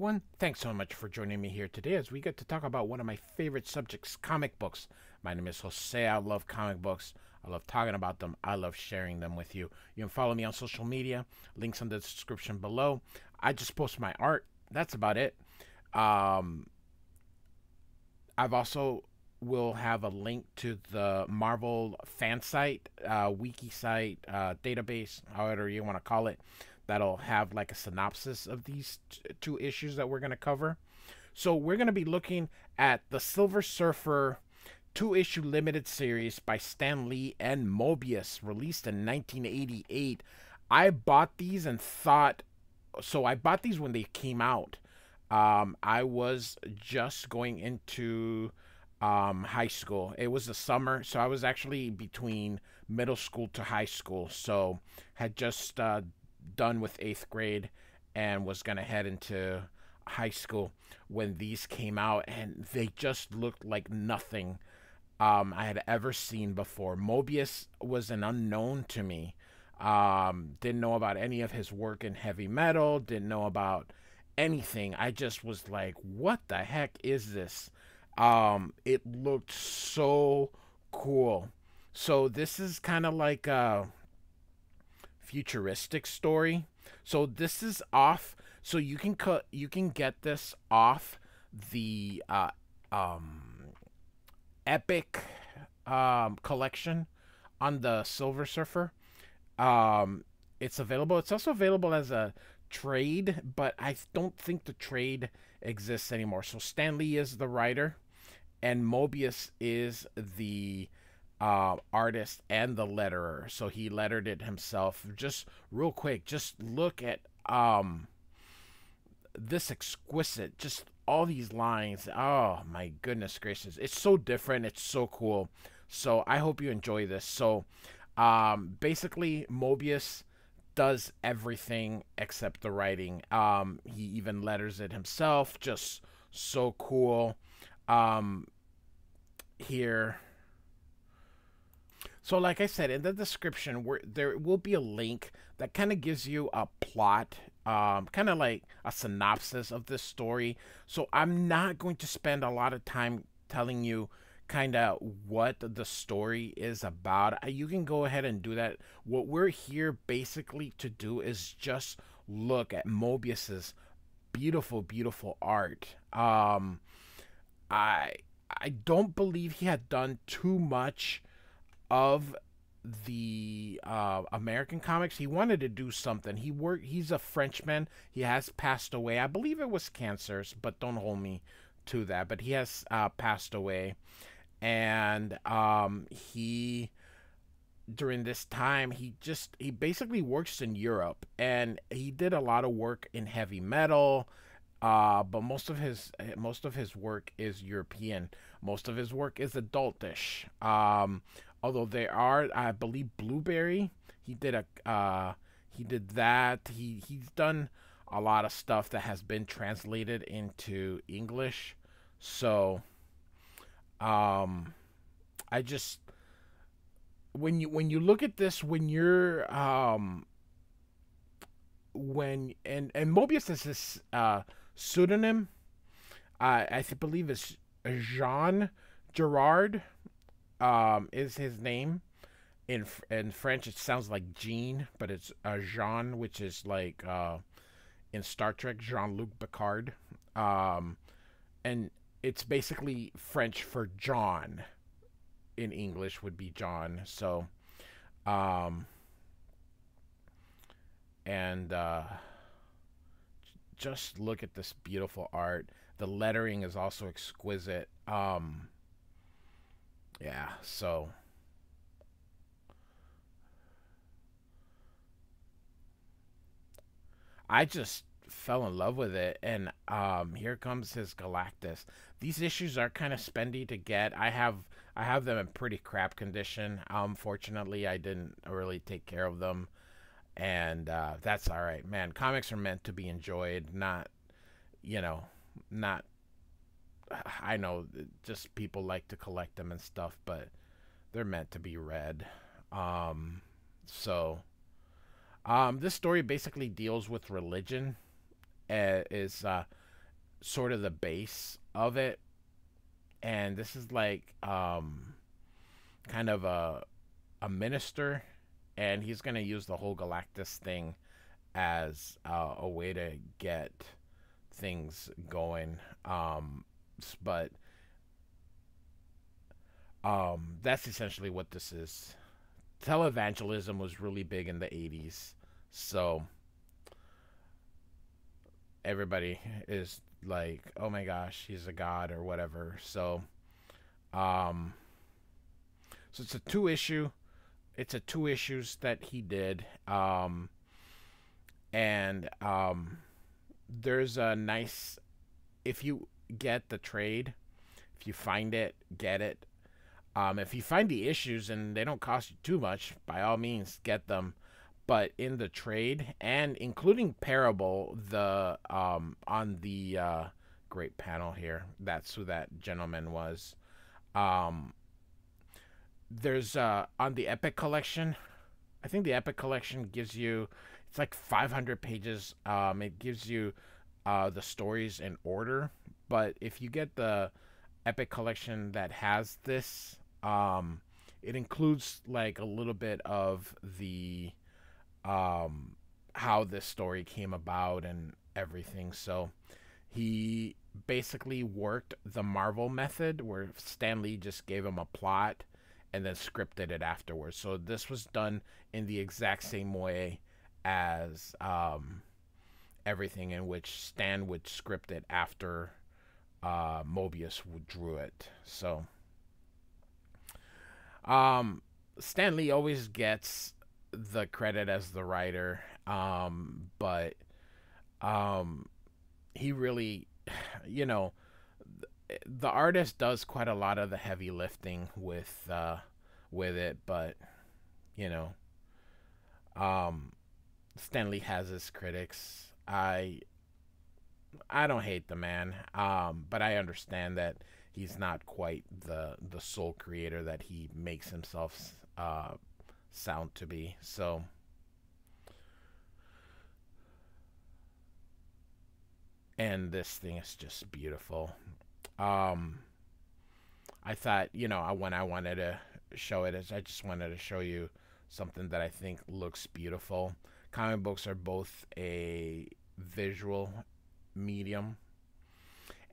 everyone. Thanks so much for joining me here today as we get to talk about one of my favorite subjects, comic books. My name is Jose. I love comic books. I love talking about them. I love sharing them with you. You can follow me on social media. Links in the description below. I just post my art. That's about it. Um, I've also will have a link to the Marvel fan site, wiki site, database, however you want to call it. That'll have like a synopsis of these two issues that we're going to cover. So we're going to be looking at the Silver Surfer two-issue limited series by Stan Lee and Moebius, released in 1988. I bought these and thought, so I bought these when they came out. I was just going into high school. It was the summer, so I was actually between middle school to high school. So had just done with eighth grade and was gonna head into high school when these came out, and they just looked like nothing I had ever seen before. Moebius was an unknown to me. Didn't know about any of his work in heavy metal. Didn't know about anything. I just was like, what the heck is this? It looked so cool. So this is kind of like a futuristic story. So this is off. So you can get this off the Epic collection on the Silver Surfer. It's available. It's also available as a trade, but I don't think the trade exists anymore. So Stan Lee is the writer, and Moebius is the artist and the letterer. So he lettered it himself. Just real quick, just look at this exquisite, just all these lines. Oh my goodness gracious, it's so different, it's so cool. So I hope you enjoy this. So basically Moebius does everything except the writing. He even letters it himself. Just so cool. Here, so like I said, in the description, there will be a link that kind of gives you a plot, kind of like a synopsis of this story. So I'm not going to spend a lot of time telling you kind of what the story is about. You can go ahead and do that. What we're here basically to do is just look at Moebius's beautiful, beautiful art. I I don't believe he had done too much of the American comics. He wanted to do something. He's a Frenchman. He has passed away. I believe it was cancer, but don't hold me to that. But he has passed away, and he during this time he basically works in Europe, and he did a lot of work in heavy metal. But most of his work is European. Most of his work is adultish. Although there are, I believe, Blueberry. He did that. He's done a lot of stuff that has been translated into English. So, I just when you look at this, when you're when and Mobius is this pseudonym. Believe it's Jean Gerard. Is his name. In French, it sounds like Jean, but it's Jean, which is like in Star Trek, Jean-Luc Picard. And it's basically French for John. In English would be John. So, and just look at this beautiful art. The lettering is also exquisite. Yeah, so I just fell in love with it, and here comes his Galactus. These issues are kind of spendy to get. I have them in pretty crap condition. Fortunately, I didn't really take care of them, and that's all right, man. Comics are meant to be enjoyed, not you know, not. I know just people like to collect them and stuff, but they're meant to be read. Um, so this story basically deals with religion. Is sort of the base of it, and this is like kind of a minister, and he's gonna use the whole Galactus thing as a way to get things going. But that's essentially what this is. Televangelism was really big in the 80s, so everybody is like, oh my gosh, he's a god or whatever. Um, so it's a two issue. It's a two issues that he did. And there's a nice, if you get the trade, if you find it, get it. If you find the issues and they don't cost you too much, by all means get them. But in the trade, and including Parable, the on the great panel here, that's who that gentleman was. Um, there's on the Epic collection. I think the Epic collection gives you, it's like 500 pages. It gives you the stories in order. But if you get the Epic collection that has this, it includes like a little bit of the how this story came about and everything. So he basically worked the Marvel method where Stan Lee just gave him a plot and then scripted it afterwards. So this was done in the exact same way as everything, in which Stan would script it after Moebius drew it. So Stan Lee always gets the credit as the writer, but he really, you know, the artist does quite a lot of the heavy lifting with it, but you know, Stan Lee has his critics. I don't hate the man, but I understand that he's not quite the sole creator that he makes himself sound to be. So and this thing is just beautiful. I thought, you know, when I wanted to show it, I just wanted to show you something that I think looks beautiful. Comic books are both a visual medium,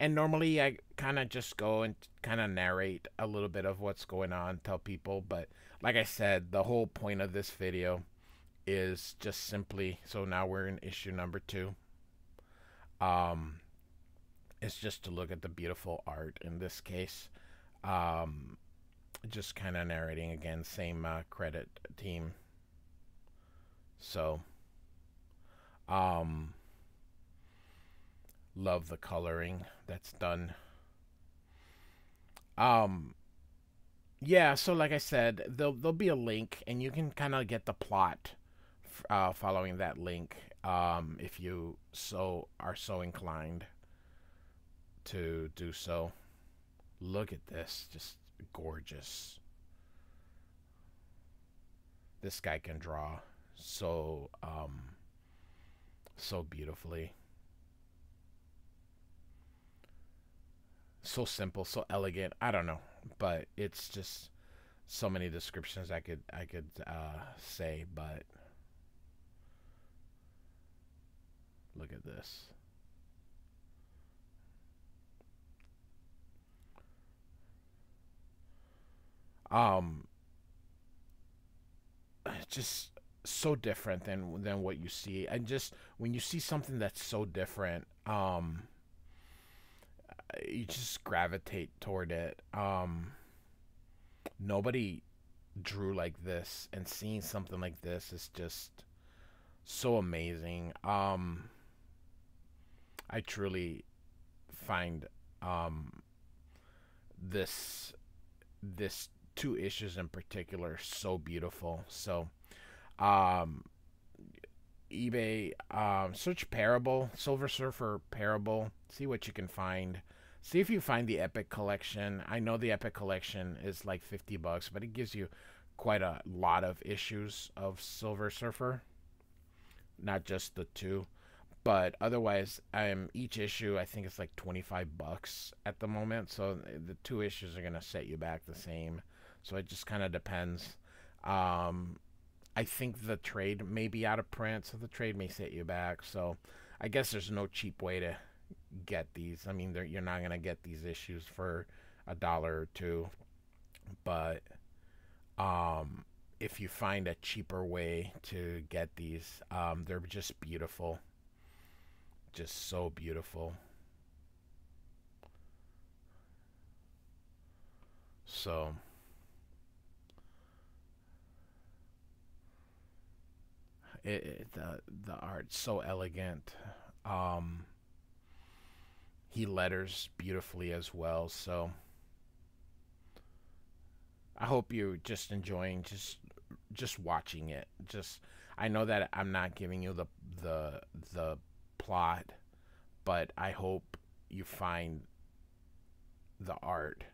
and normally I kind of just go and kind of narrate a little bit of what's going on, tell people. But like I said, the whole point of this video is just simply, so now we're in issue number 2. It's just to look at the beautiful art in this case. Just kind of narrating again, same credit team. So, love the coloring that's done. Yeah, so like I said, there'll be a link, and you can kind of get the plot following that link, if you are so inclined to do so. Look at this, just gorgeous. This guy can draw so so beautifully, so simple, so elegant. I don't know, but it's just so many descriptions I could say, but look at this. Um, just so different than what you see, and just when you see something that's so different, you just gravitate toward it. Nobody drew like this, and seeing something like this is just so amazing. I truly find this this 2 issues in particular so beautiful. So eBay, search Parable, Silver Surfer Parable, see what you can find. See if you find the Epic collection. I know the Epic collection is like $50, but it gives you quite a lot of issues of Silver Surfer, not just the 2. But otherwise, each issue I think it's like 25 bucks at the moment. So the two issues are gonna set you back the same. So it just kind of depends. Um, I think the trade may be out of print, so the trade may set you back. So I guess there's no cheap way to get these. I mean, you're not gonna get these issues for $1 or two, but um, if you find a cheaper way to get these, they're just beautiful, just so beautiful. So the art's so elegant. Um, he letters beautifully as well. So I hope you're just enjoying just watching it. Just I know that I'm not giving you the the plot, but I hope you find the art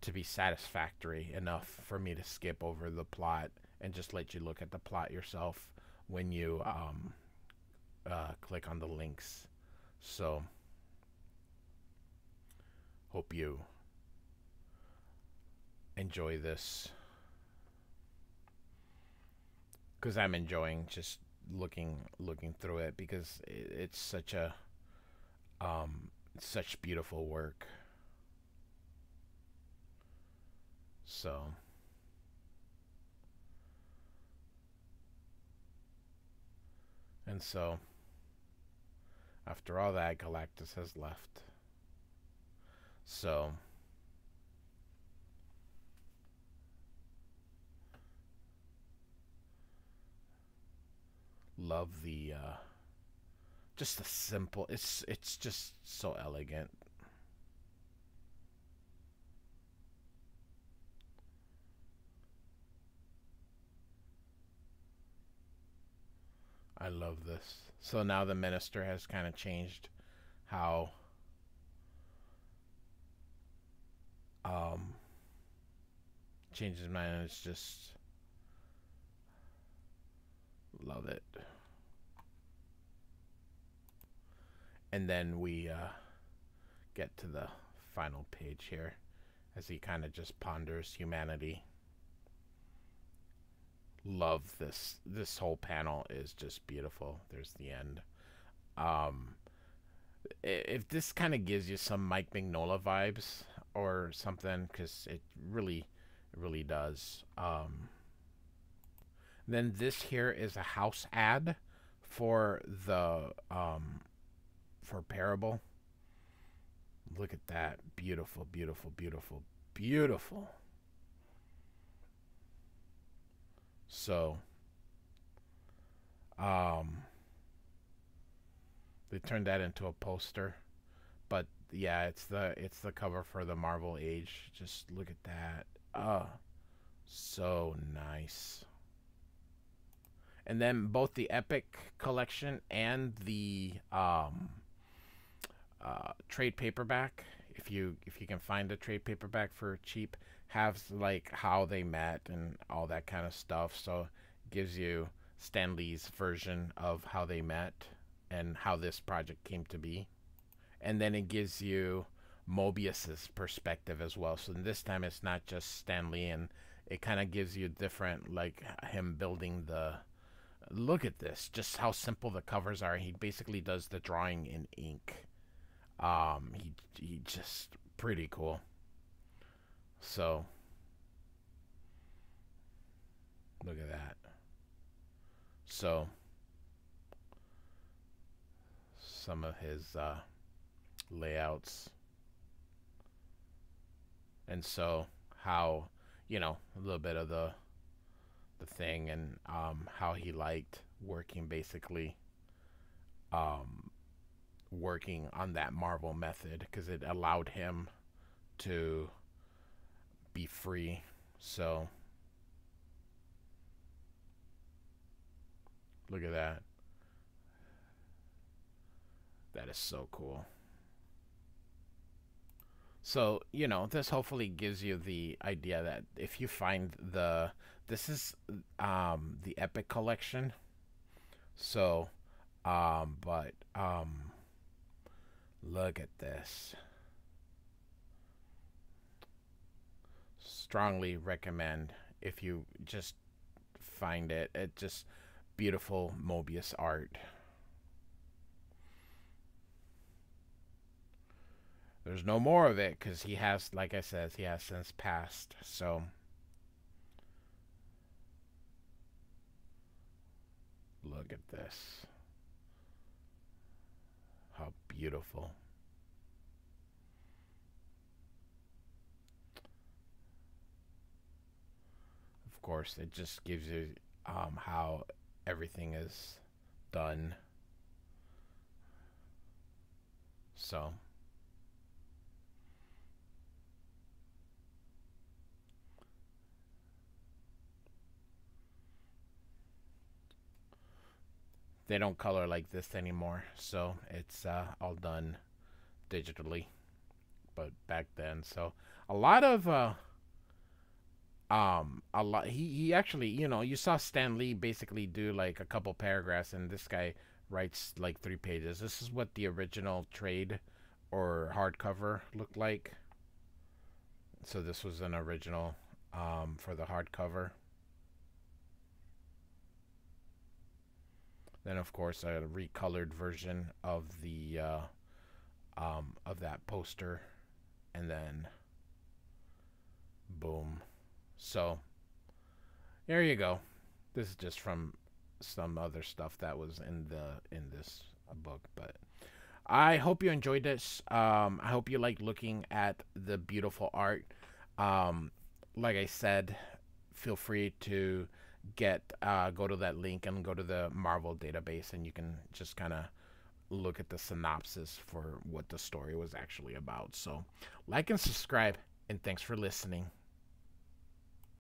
to be satisfactory enough for me to skip over the plot and just let you look at the plot yourself when you click on the links. So hope you enjoy this because I'm enjoying just looking through it because it's such a such beautiful work. So and so after all that, Galactus has left. So love the just the simple. It's just so elegant. I love this. So now the minister has kind of changed how um changed his mind. It's just love it. And then we get to the final page here as he kind of just ponders humanity. Love this. This whole panel is just beautiful. There's the end. Um, if this kind of gives you some Mike Mignola vibes or something, because it really does. Then this here is a house ad for the for Parable. Look at that. Beautiful, beautiful, beautiful, beautiful. So, they turned that into a poster. But yeah, it's the cover for the Marvel Age. Just look at that. So nice. And then both the Epic collection and the trade paperback, if you can find a trade paperback for cheap, have like how they met and all that kind of stuff. So it gives you Stan Lee's version of how they met and how this project came to be. And then it gives you Moebius's perspective as well. So this time it's not just Stan Lee, and it kind of gives you different, like him building the. Look at this, just how simple the covers are. He basically does the drawing in ink. He just pretty cool. So look at that. So some of his layouts, and so how a little bit of the thing, and how he liked working basically working on that Marvel method because it allowed him to be free. So look at that. That is so cool. So, this hopefully gives you the idea that if you find this is the Epic collection. So, But look at this. Strongly recommend if you just find it. It just beautiful Moebius art. There's no more of it because he has, like I said, he has since passed. So look at this. How beautiful. Of course, it just gives you how everything is done. So they don't color like this anymore. So it's all done digitally. But back then, so a lot of a lot he actually, you saw Stan Lee basically do like a couple paragraphs, and this guy writes like 3 pages. This is what the original trade or hardcover looked like. So this was an original for the hardcover. Then of course a recolored version of that poster, and then boom. So there you go. This is just from some other stuff that was in this book, but I hope you enjoyed this. I hope you like looking at the beautiful art. Um, like I said, feel free to get go to that link and go to the Marvel database, and you can just kind of look at the synopsis for what the story was actually about. So, like and subscribe, and thanks for listening.